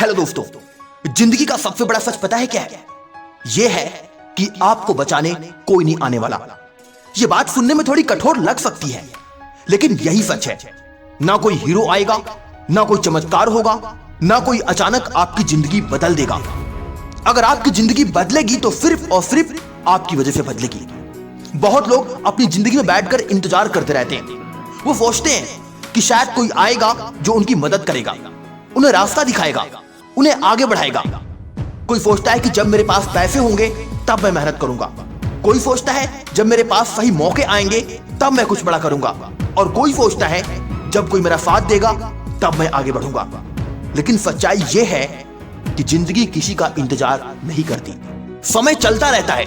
Hello दोस्तों, जिंदगी का सबसे बड़ा सच पता है क्या है? यह है कि आपको बचाने कोई नहीं आने वाला। यह बात सुनने में थोड़ी कठोर लग सकती है, लेकिन यही सच है। ना कोई हीरो आएगा, ना कोई चमत्कार होगा, ना कोई अचानक आपकी जिंदगी बदल देगा। अगर आपकी जिंदगी बदलेगी तो सिर्फ और सिर्फ आपकी वजह से बदलेगी। बहुत लोग अपनी जिंदगी में बैठकर इंतजार करते रहते हैं। वो सोचते हैं कि शायद कोई आएगा जो उनकी मदद करेगा, उन्हें रास्ता दिखाएगा, उन्हें आगे बढ़ाएगा। कोई सोचता है कि जब मेरे पास पैसे होंगे तब मैं मेहनत करूंगा। कोई सोचता है जब मेरे पास सही मौके आएंगे तब मैं कुछ बड़ा करूंगा। और कोई सोचता है जब कोई मेरा साथ देगा तब मैं आगे बढ़ूंगा। लेकिन सच्चाई यह है कि जिंदगी किसी का इंतजार नहीं करती। समय चलता रहता है,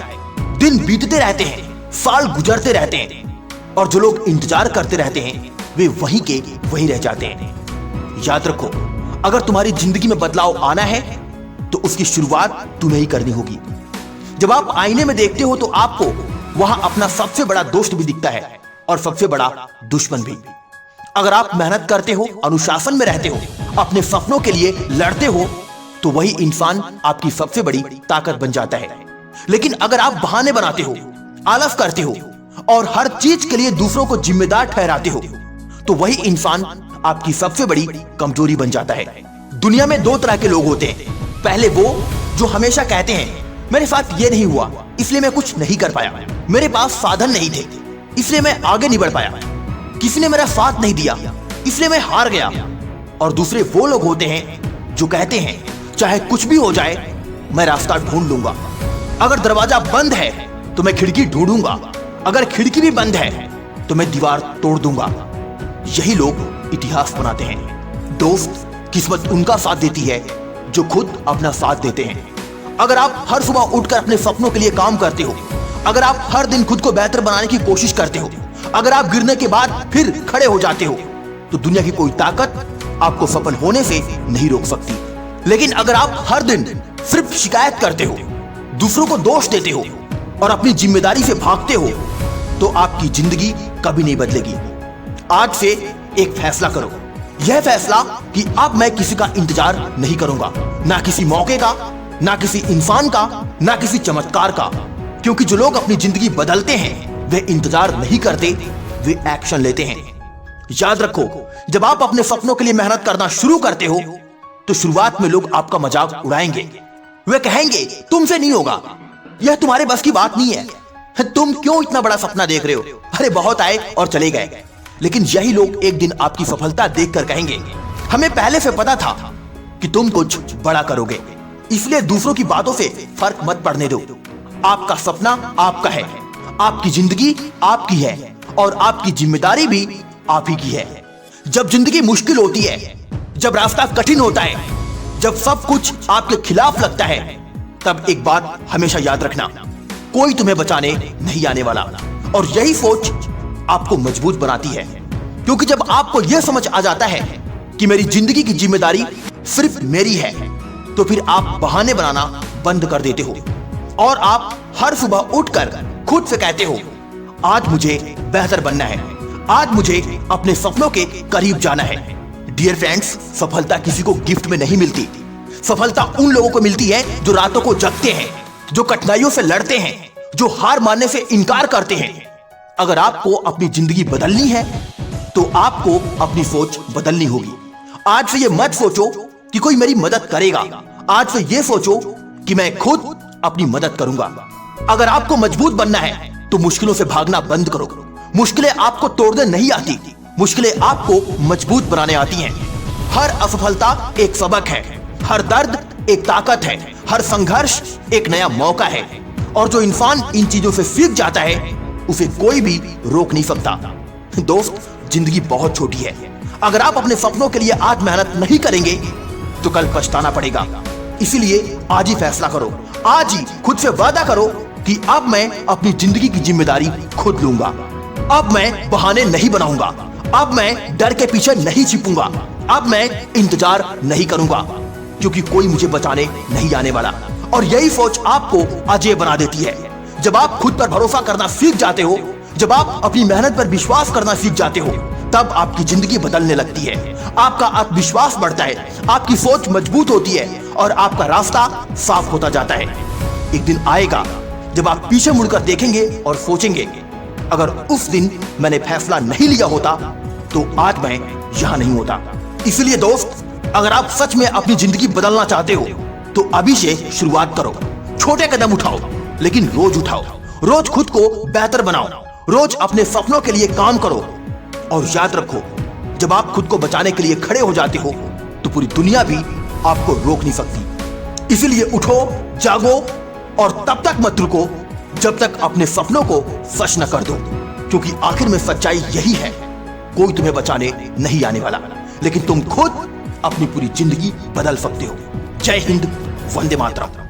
दिन बीतते रहते हैं, साल गुजरते रहते हैं, और जो लोग इंतजार करते रहते हैं वे वहीं के वहीं रह जाते हैं। याद रखो, अगर तुम्हारी जिंदगी में बदलाव आना है तो उसकी शुरुआत तुम्हें ही करनी होगी। जब आप आईने में देखते हो तो आपको वहां अपना सबसे बड़ा दोस्त भी दिखता है और सबसे बड़ा दुश्मन भी। अगर आप मेहनत करते हो, अनुशासन में रहते हो, अपने सपनों के लिए लड़ते हो, तो वही इंसान आपकी सबसे बड़ी ताकत बन जाता है। लेकिन अगर आप बहाने बनाते हो, आलस करते हो और हर चीज के लिए दूसरों को जिम्मेदार ठहराते हो, तो वही इंसान आपकी सबसे बड़ी कमजोरी बन जाता है। दुनिया में दो तरह के लोग होते हैं। पहले वो जो हमेशा कहते हैं मेरे साथ ये नहीं हुआ इसलिए मैं कुछ नहीं कर पाया, मेरे पास साधन नहीं थे इसलिए मैं आगे नहीं बढ़ पाया, किसी ने मेरा साथ नहीं दिया इसलिए मैं हार गया। और दूसरे वो लोग होते हैं जो कहते हैं चाहे कुछ भी हो जाए मैं रास्ता ढूंढ लूंगा। अगर दरवाजा बंद है तो मैं खिड़की ढूंढूंगा, अगर खिड़की भी बंद है तो मैं दीवार तोड़ दूंगा। यही लोग इतिहास बनाते हैं। दोस्त, किस्मत उनका साथ देती है जो खुद अपना साथ देते हैं। अगर आप हर सुबह उठकर अपने सपनों के लिए काम करते हो, अगर आप हर दिन खुद को बेहतर बनाने की कोशिश करते हो, अगर आप गिरने के बाद फिर खड़े हो जाते हो, तो दुनिया की कोई ताकत आपको सफल होने से नहीं रोक सकती। लेकिन अगर आप हर दिन सिर्फ शिकायत करते हो, दूसरों को दोष देते हो और अपनी जिम्मेदारी से भागते हो, तो आपकी जिंदगी कभी नहीं बदलेगी। आज से एक फैसला करो। यह फैसला कि अब मैं किसी का इंतजार नहीं करूंगा, ना किसी मौके का, ना किसी इंसान का, ना किसी चमत्कार का। क्योंकि जो लोग अपनी जिंदगी बदलते हैं वे इंतजार नहीं करते, वे एक्शन लेते हैं। याद रखो, जब आप अपने सपनों के लिए मेहनत करना शुरू करते हो तो शुरुआत में लोग आपका मजाक उड़ाएंगे। वे कहेंगे तुमसे नहीं होगा, यह तुम्हारे बस की बात नहीं है, तुम क्यों इतना बड़ा सपना देख रहे हो, अरे बहुत आए और चले गए। लेकिन यही लोग एक दिन आपकी सफलता देखकर कहेंगे हमें पहले से पता था कि तुम कुछ बड़ा करोगे, इसलिए दूसरों की बातों से फर्क मत पड़ने दो। आपका सपना आपका है, आपकी जिंदगी आपकी है और आपकी जिम्मेदारी भी आप ही की है। जब जिंदगी मुश्किल होती है, जब रास्ता कठिन होता है, जब सब कुछ आपके खिलाफ लगता है, तब एक बात हमेशा याद रखना, कोई तुम्हें बचाने नहीं आने वाला। और यही सोच आपको मजबूत बनाती है। क्योंकि जब आपको यह समझ आ जाता है कि मेरी जिंदगी की जिम्मेदारी सिर्फ मेरी है, तो फिर आप बहाने बनाना बंद कर देते हो और आप हर सुबह उठकर खुद से कहते हो आज मुझे बेहतर बनना है, आज मुझे अपने सपनों के करीब जाना है। डियर फ्रेंड्स, सफलता किसी को गिफ्ट में नहीं मिलती। सफलता उन लोगों को मिलती है जो रातों को जगते हैं, जो कठिनाइयों से लड़ते हैं, जो हार मानने से इनकार करते हैं। अगर आपको अपनी जिंदगी बदलनी है तो आपको अपनी सोच बदलनी होगी। आज से ये मत सोचो कि कोई मेरी मदद करेगा, आज से ये सोचो कि मैं खुद अपनी मदद करूंगा। अगर आपको मजबूत बनना है तो मुश्किलों से भागना बंद करो। मुश्किलें आपको तोड़ने नहीं आती, मुश्किलें आपको मजबूत बनाने आती हैं। हर असफलता एक सबक है, हर दर्द एक ताकत है, हर संघर्ष एक नया मौका है। और जो इंसान इन चीजों से सीख जाता है उसे कोई भी रोक नहीं सकता। दोस्त, जिंदगी बहुत छोटी है। अगर आप अपने सपनों के लिए आज मेहनत नहीं करेंगे तो कल पछताना पड़ेगा। इसीलिए आज ही फैसला करो, आज ही खुद से वादा करो कि अब मैं अपनी जिंदगी की जिम्मेदारी खुद लूंगा। अब मैं बहाने नहीं बनाऊंगा, अब मैं डर के पीछे नहीं छिपूंगा, अब मैं इंतजार नहीं करूंगा, क्योंकि कोई मुझे बचाने नहीं आने वाला। और यही सोच आपको अजय बना देती है। जब आप खुद पर भरोसा करना सीख जाते हो, जब आप अपनी मेहनत पर विश्वास करना सीख जाते हो, तब आपकी जिंदगी बदलने लगती है, आपका आत्मविश्वास बढ़ता है, आपकी सोच मजबूत होती है और आपका रास्ता साफ होता जाता है। एक दिन आएगा जब आप पीछे मुड़कर देखेंगे और सोचेंगे, अगर उस दिन मैंने फैसला नहीं लिया होता तो आज मैं यहां नहीं होता। इसलिए दोस्त, अगर आप सच में अपनी जिंदगी बदलना चाहते हो तो अभी से शुरुआत करो। छोटे कदम उठाओ, लेकिन रोज उठाओ। रोज खुद को बेहतर बनाओ, रोज अपने सपनों के लिए काम करो। और याद रखो, जब आप खुद को बचाने के लिए खड़े हो जाते हो तो पूरी दुनिया भी आपको रोक नहीं सकती। इसलिए उठो, जागो और तब तक मत रुको जब तक अपने सपनों को सच न कर दो, क्योंकि आखिर में सच्चाई यही है, कोई तुम्हें बचाने नहीं आने वाला, लेकिन तुम खुद अपनी पूरी जिंदगी बदल सकते हो। जय हिंद, वंदे मातरम।